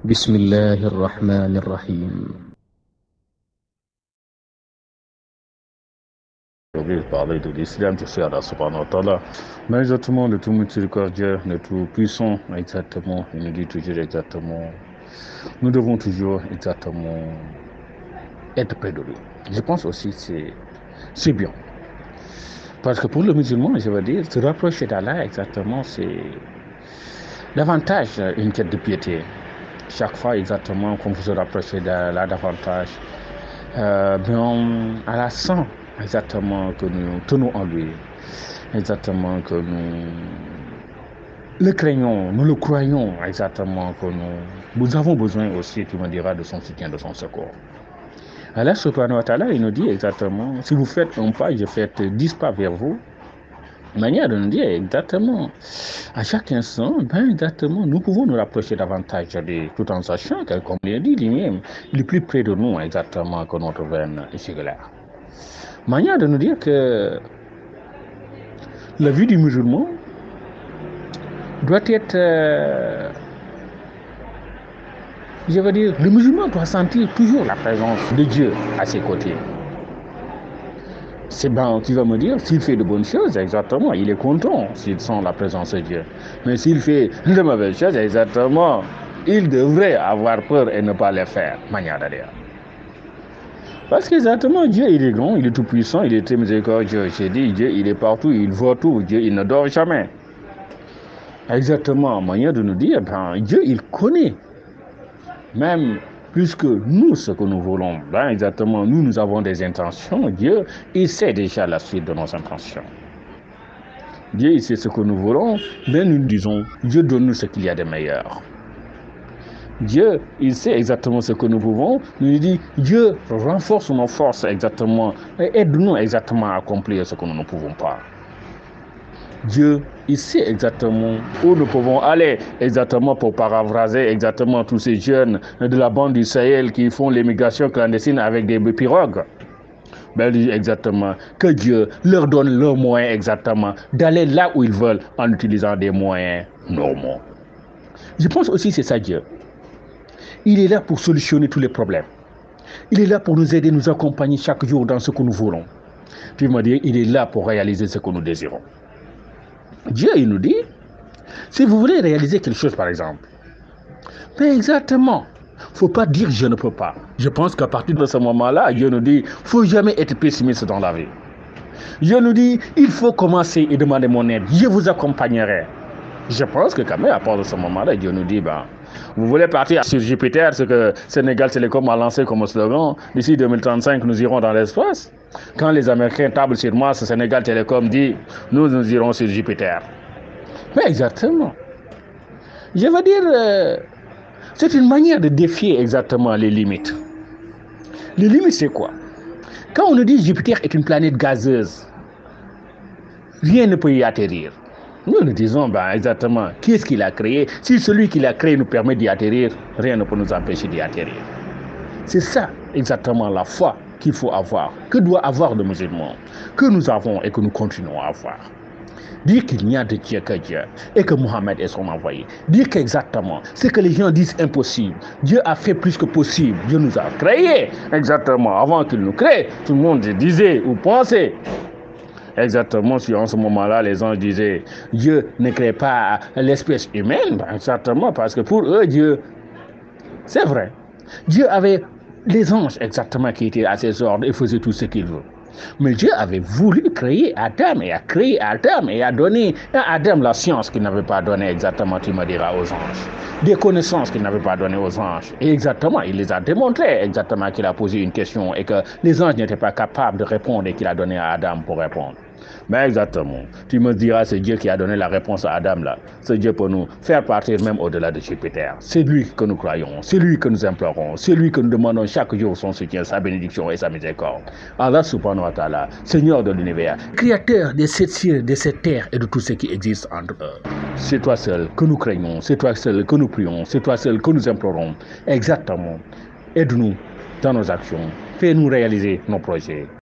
بسم الله الرحمن الرحيم. Aujourd'hui, parler de l'islam, je suis Allah subhanahu wa ta'ala. Mais exactement, le tout miséricordieux, le tout puissant, exactement, il nous dit toujours exactement, nous devons toujours exactement être près de lui. Je pense aussi que c'est bien. Parce que pour le musulman, je veux dire, se rapprocher d'Allah, exactement, c'est davantage une quête de piété. Chaque fois, exactement, comme vous se rapprochez d'Allah davantage, bien, Allah sent exactement que nous tenons en lui, exactement que nous le craignons, nous le croyons, exactement que nous avons besoin aussi, tu me diras, de son soutien, de son secours. Allah subhanahu wa ta'ala, il nous dit exactement, si vous faites un pas, je fais 10 pas vers vous. Manière de nous dire exactement, à chaque instant, ben exactement, nous pouvons nous rapprocher davantage de tout en sachant que, comme il dit lui-même, il est plus près de nous exactement que notre veine jugulaire. Manière de nous dire que la vie du musulman doit être, je veux dire, le musulman doit sentir toujours la présence de Dieu à ses côtés. C'est bien, tu vas me dire, s'il fait de bonnes choses, exactement, il est content s'il sent la présence de Dieu. Mais s'il fait de mauvaises choses, exactement, il devrait avoir peur et ne pas les faire. Manière de dire. Parce qu'exactement, Dieu, il est grand, il est tout puissant, il est très miséricordieux. J'ai dit, Dieu, il est partout, il voit tout. Dieu, il ne dort jamais. Exactement, manière de nous dire, ben, Dieu, il connaît. Même plus que nous, ce que nous voulons. Ben, exactement, nous avons des intentions. Dieu, il sait déjà la suite de nos intentions. Dieu, il sait ce que nous voulons, mais nous disons, Dieu donne-nous ce qu'il y a de meilleur. Dieu, il sait exactement ce que nous pouvons. Nous dit, Dieu renforce nos forces exactement et aide-nous exactement à accomplir ce que nous ne pouvons pas. Dieu, il sait exactement où nous pouvons aller exactement pour paraphraser exactement tous ces jeunes de la bande du Sahel qui font l'émigration clandestine avec des pirogues. Ben, exactement, que Dieu leur donne leurs moyens exactement d'aller là où ils veulent en utilisant des moyens normaux. Je pense aussi que c'est ça Dieu. Il est là pour solutionner tous les problèmes. Il est là pour nous aider, nous accompagner chaque jour dans ce que nous voulons. Puis il m'a dit, il est là pour réaliser ce que nous désirons. Dieu, il nous dit, si vous voulez réaliser quelque chose par exemple, ben exactement, il ne faut pas dire je ne peux pas. Je pense qu'à partir de ce moment-là, Dieu nous dit, il ne faut jamais être pessimiste dans la vie. Dieu nous dit, il faut commencer et demander mon aide. Je vous accompagnerai. Je pense que quand même, à partir de ce moment-là, Dieu nous dit, ben, vous voulez partir sur Jupiter, ce que Sénégal Télécom a lancé comme slogan, d'ici 2035, nous irons dans l'espace. Quand les Américains tablent sur Mars, Sénégal Télécom dit, nous irons sur Jupiter. Mais exactement. Je veux dire, c'est une manière de défier exactement les limites. Les limites, c'est quoi? Quand on nous dit Jupiter est une planète gazeuse, rien ne peut y atterrir. Nous disons, ben exactement, qui est-ce qui l'a créé? Si celui qui l'a créé nous permet d'y atterrir, rien ne peut nous empêcher d'y atterrir. C'est ça, exactement, la foi qu'il faut avoir, que doit avoir le musulman, que nous avons et que nous continuons à avoir. Dire qu'il n'y a de Dieu que Dieu et que Mohammed est son envoyé. Dire qu'exactement, c'est que les gens disent impossible. Dieu a fait plus que possible. Dieu nous a créés. Exactement. Avant qu'il nous crée, tout le monde disait ou pensait. Exactement, si en ce moment-là, les anges disaient Dieu ne crée pas l'espèce humaine. Ben, exactement, parce que pour eux, Dieu, c'est vrai. Dieu avait les anges exactement qui étaient à ses ordres et faisaient tout ce qu'il veut. Mais Dieu avait voulu créer Adam et a créé Adam et a donné à Adam la science qu'il n'avait pas donnée exactement, tu me diras, aux anges. Des connaissances qu'il n'avait pas données aux anges. Et exactement, il les a démontrées exactement qu'il a posé une question et que les anges n'étaient pas capables de répondre et qu'il a donné à Adam pour répondre. Mais exactement, tu me diras, c'est Dieu qui a donné la réponse à Adam là. C'est Dieu pour nous faire partir même au-delà de Jupiter. C'est lui que nous croyons, c'est lui que nous implorons, c'est lui que nous demandons chaque jour son soutien, sa bénédiction et sa miséricorde. Allah subhanahu wa ta'ala, Seigneur de l'univers, créateur de cette cieux, de cette terre et de tout ce qui existe entre eux. C'est toi seul que nous craignons, c'est toi seul que nous prions, c'est toi seul que nous implorons. Exactement. Aide-nous dans nos actions, fais-nous réaliser nos projets.